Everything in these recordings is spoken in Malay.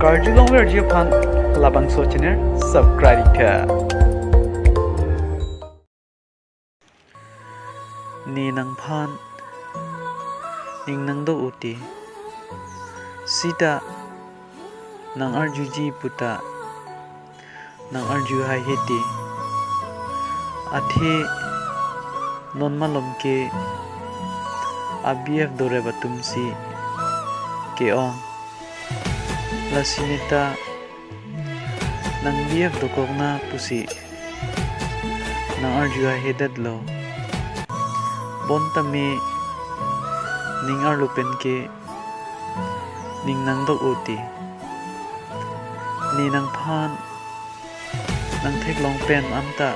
Karjulong verji pan labang so channel subscribe ka. Ni nang pan ning nang do uti sita nang arju ji puta nang arju haihe ti athe non malom ke abf dore batumsi ke ong lasinita nang bf dokokna pusi nang arju haihe dadlo bontame ning arlupen ke ning nang do uti ni nang phan nang thek long pen amta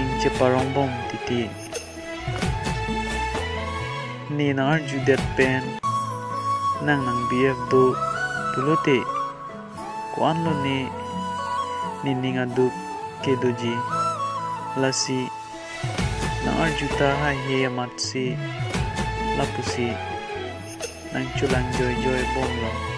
ning che parong bom titi ni nang arju det pen nang bf do tulote kuan lo ni ning adu ke doji lasi nang arjuta haihe amatsi lapusi nang chulang joy bom lo